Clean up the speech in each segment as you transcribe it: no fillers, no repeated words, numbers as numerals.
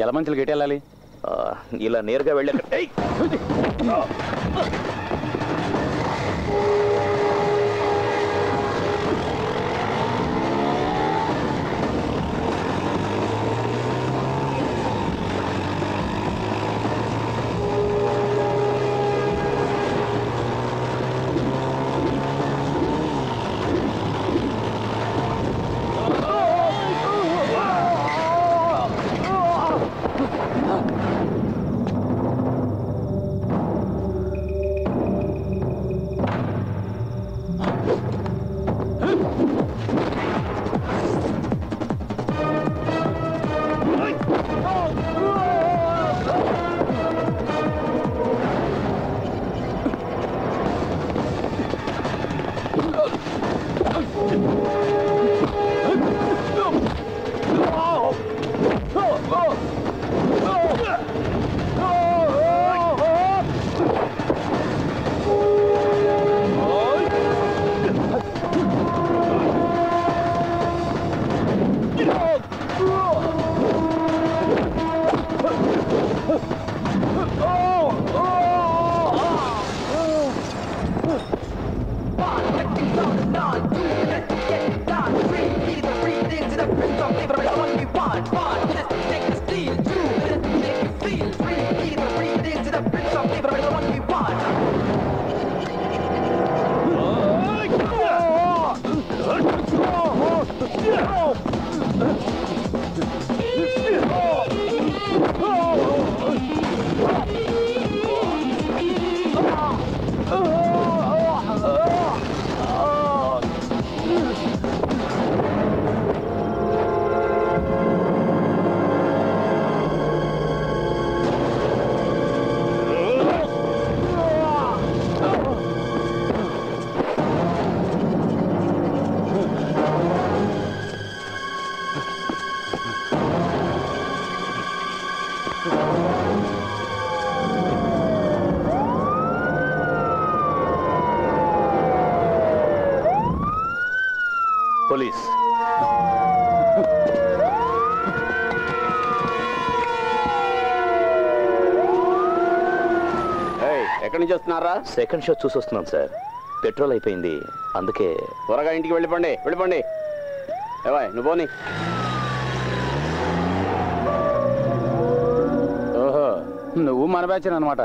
యలమంచిలు గట్టి వెళ్ళాలి. ఇలా నేరుగా వెళ్ళాక పోలీస్. ఎక్కడి నుంచి వస్తున్నారా? సెకండ్ షో చూసి వస్తున్నాను సార్. పెట్రోల్ అయిపోయింది, అందుకే. త్వరగా ఇంటికి వెళ్ళిపోండి. వెళ్ళిపోండి. ఏవాయ్ నువ్వు పోనీ. ఓహో, నువ్వు మన బ్యాచ్ అనమాట.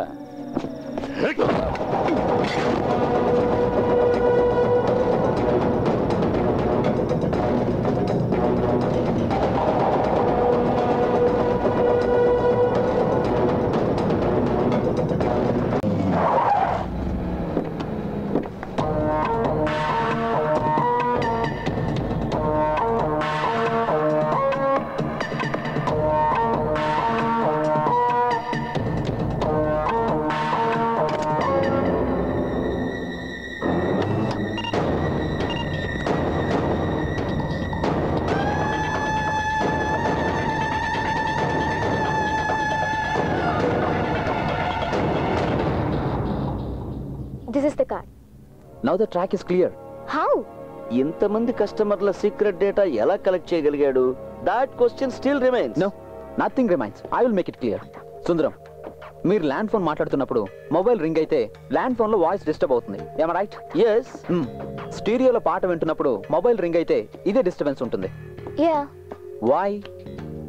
This is the card. Now the track is clear. How? ఇంతమంది కస్టమర్ల సీక్రెట్ డేటా ఎలా కలెక్ట్ చేయగలిగాడు? That question still remains. No, nothing remains. I will make it clear. సుందరం, మీరు ల్యాండ్ ఫోన్ మాట్లాడుతున్నప్పుడు మొబైల్ రింగ్ అయితే ల్యాండ్ ఫోన్ లో voice disturb అవుతుంది. Am I right? Yes. స్టీరియోలో పాట వింటున్నప్పుడు మొబైల్ రింగ్ అయితే ఇదే డిస్టర్బెన్స్ ఉంటుంది. Yeah. Why?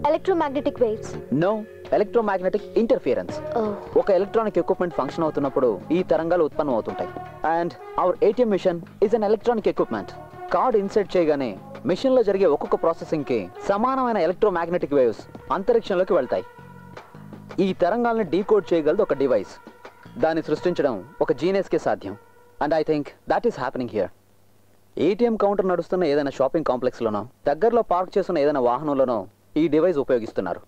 Electromagnetic waves. No, electromagnetic interference. Oh. ఒక ఎలక్ట్రానిక్ ఎక్విప్మెంట్ ఫంక్షన్ అవుతున్నప్పుడు ఈ తరంగాలు ఉత్పన్నం అవుతుంటాయి. And our ATM machine is an electronic equipment. Card insert చేయగానే మిషన్ లో జరిగే ఒక్కొక్క ప్రాసెసింగ్ కి సమానమైన ఎలక్ట్రోమాగ్నెటిక్ వేవ్స్ అంతరిక్షంలోకి వెళ్తాయి. ఈ తరంగాల్ని డీకోడ్ చేయగలదు ఒక డివైస్. దాన్ని సృష్టించడం ఒక జీనియస్ కే సాధ్యం. And I think that is happening here. ATM counter నడుస్తున్న ఏదైనా షాపింగ్ కాంప్లెక్స్ లోనో దగ్గరలో పార్క్ చేస్తున్న ఏదైనా వాహనంలోనో ఈ డివైస్ ఉపయోగిస్తున్నారు.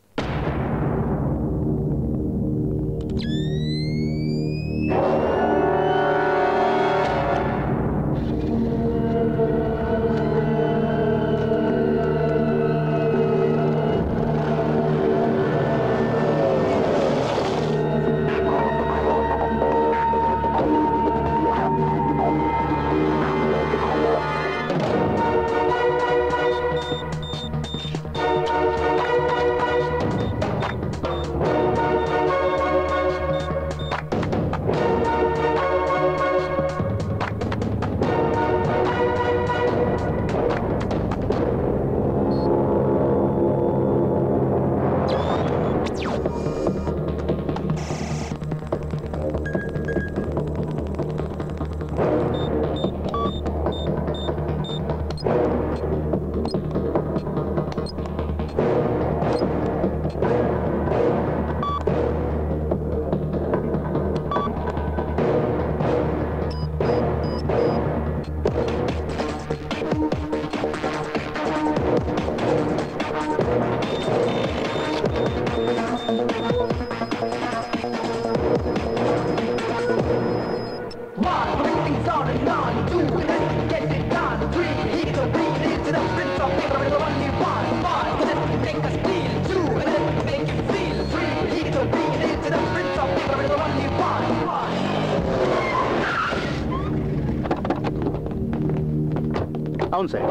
అవును సార్,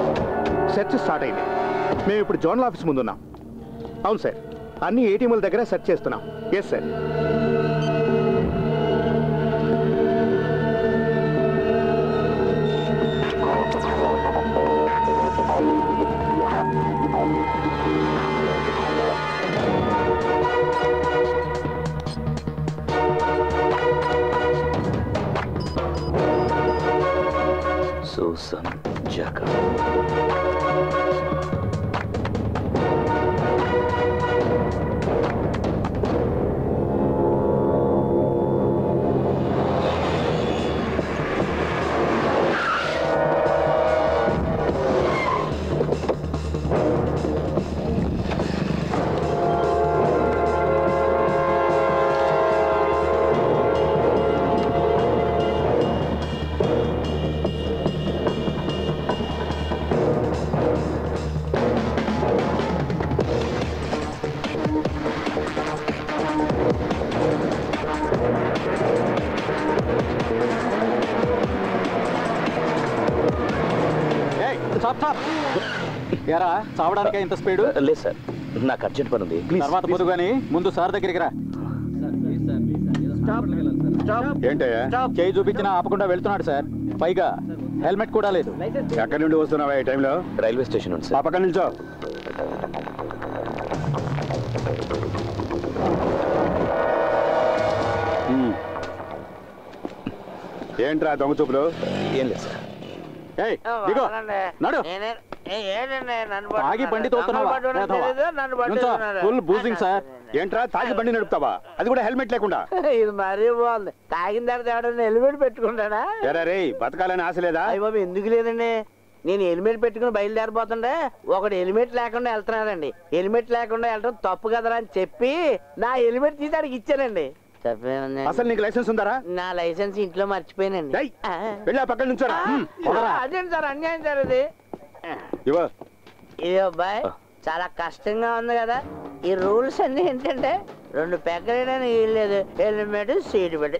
సెర్చ్ స్టార్ట్ అయింది. మేము ఇప్పుడు జోనల్ ఆఫీస్ ముందున్నాం. అవును సార్, అన్ని ఏటీఎంల దగ్గర సెర్చ్ చేస్తున్నాం. Yes sir. Susan Jacob. ఎరా చావడానికే ఇంత స్పీడు? లేదు సార్, నాకు అర్జెంట్ పని ఉంది. తర్వాత పొద్దు కానీ ముందు సార్ దగ్గరికి రా. ఏంటయ్యా? చేయి చూపించినా ఆపకుండా వెళ్తున్నాడు సార్. పైగా హెల్మెట్ కూడా లేదు. ఎక్కడి నుండి వస్తున్నావా ఈ టైంలో? రైల్వే స్టేషన్ ఉంది ఆ సార్. పక్కన నిల్చో. ఏంట్రా దొంగ చూపులు? ఏం లేదు సార్. ఏయ్, దిగో. నడు. తాగి బండి తోస్తున్నావా? Full boozing sir. ఏంట్రా తాగి బండి నడుపుతావా? అది కూడా హెల్మెట్ లేకుండా? ఇది మరీ బాగుంది. తాగిన తర్వాత ఎవడన్నా హెల్మెట్ పెట్టుకుంటాడా? ఎరా రే, బతకాలని ఆశ లేదా? అయ్య బాబు, ఎందుకు లేదండి. నేను హెల్మెట్ పెట్టుకుని బయలుదేరిపోతుండే ఒకడు హెల్మెట్ లేకుండా వెళ్తున్నాడండి. హెల్మెట్ లేకుండా వెళ్ళడం తప్పు కదరా అని చెప్పి నా హెల్మెట్ తీసి అడిగి ఇచ్చానండి. అసలు నీకు లైసెన్స్ ఉందారా? నా లైసెన్స్ ఇంట్లో మర్చిపోయానండి. వెళ్ళి ఆ పక్కన నుంచోరా. అదేంటి సార్ అన్యాయం సార్ ఇది. ఇవో ఇది అబ్బాయి చాలా కష్టంగా ఉంది కదా. ఈ రూల్స్ అన్ని ఏంటంటే 2 పెగ్గలేదని వీల్లేదు, హెల్మెట్ సీట్ పెట్టి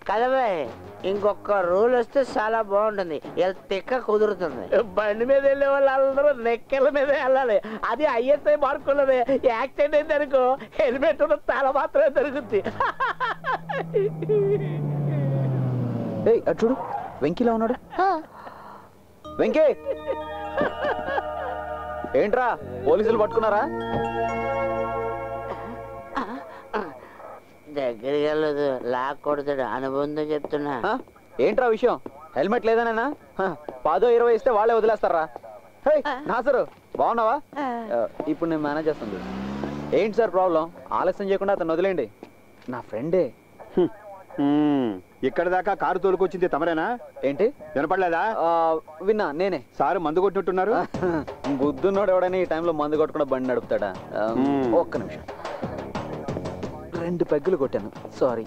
కదా బాయ్. ఇంకొక రూల్ వస్తే చాలా బాగుంటుంది. తిక్క కుదురుతుంది. బండి మీద వెళ్ళే వాళ్ళు అందరూ నెక్కల మీద వెళ్ళాలి. అది ఐఎస్ఐ మార్కున్నది. యాక్సిడెంట్ అయింది అనుకో హెల్మెట్ ఉన్న తల మాత్రమే దొరుకుద్ది. ఏయ్, అటు చూడు, వెంకీలా ఉన్నాడు. వెంకీ, ఏంట్రా పోలీసులు పట్టుకున్నారా? దగ్గరికి వెళ్ళదు, లాక్ కొడతాడు. అనుబంధం చెప్తున్నా. ఏంట్రా విషయం? హెల్మెట్ లేదనేనా? 10-20 ఇస్తే వాళ్ళే వదిలేస్తారా? హే నాసరు, బాగున్నావా? ఇప్పుడు నేను మేనేజ్ చేస్తుంది. ఏంటి సార్ ప్రాబ్లం? ఆలస్యం చేయకుండా అతను వదిలేండి. నా ఫ్రెండే. ఇక్కడ దాకా కారు తోలుకొచ్చింది తమరేనా? ఏంటి వినపడలేదా? విన్నా, నేనే. సారు మందు కొట్టినట్టున్నారు. బుద్ధున్నోడు ఎవడని ఈ టైంలో మందు కొట్టకుండా బండి నడుపుతాడా? ఒక్క నిమిషం. 2 పెగ్గులు కొట్టాను. సారీ,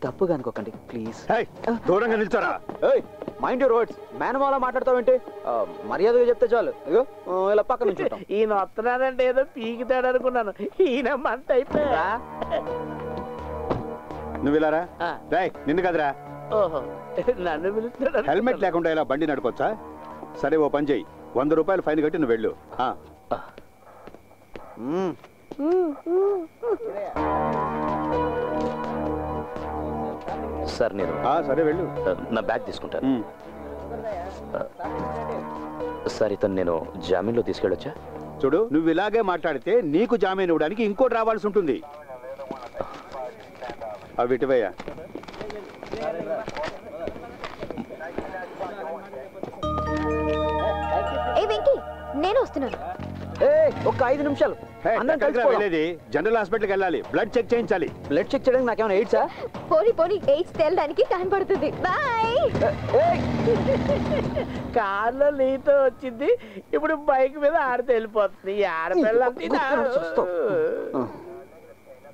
తప్పుగా అనుకోకండి ప్లీజ్. దూరంగా నిల్చోరా. Mind your words. మేనమాల మాట్లాడతావేంటి? మర్యాదగా చెప్తే చాలు. ఇగో ఇలా పక్క నుంచి ఈయన వస్తున్నాడంటే ఏదో పీకితాడు అనుకున్నాను. ఈయన మంట అయిపోయా. నువ్వు ఇలారా. నిన్ను కదరా. ఓహో, నన్ను పిలుస్తాడు. హెల్మెట్ లేకుండా ఇలా బండి నడపొచ్చా? సరే, ఓ పని చెయ్యి. 100 రూపాయలు ఫైన్ కట్టి నువ్వు వెళ్ళు. సార్ నేను సరే వెళ్ళు. నా బ్యాగ్ తీసుకుంటాను. సార్, ఇతను నేను జామీన్లో తీసుకెళ్ళొచ్చా? చూడు, నువ్వు ఇలాగే మాట్లాడితే నీకు జామీన్ ఇవ్వడానికి ఇంకోటి రావాల్సి ఉంటుంది. అవి ఇటువయ్యా. ఏ వెంకీ, నేను వస్తున్నాను. ఒక్క 5 నిమిషాలు. వెళ్ళేది జనరల్ హాస్పిటల్కి వెళ్ళాలి. బ్లడ్ చెక్ చేయించాలి. బ్లడ్ చెక్ చేయడానికి నాకేమైనా ఎయిడ్సా? పోనీ ఎయిడ్స్ తేలడానికి టైం పడుతుంది. బాయ్. కార్లో నీతో వచ్చింది, ఇప్పుడు బైక్ మీద ఆడితే వెళ్ళిపోతుంది. ఆడపిల్ల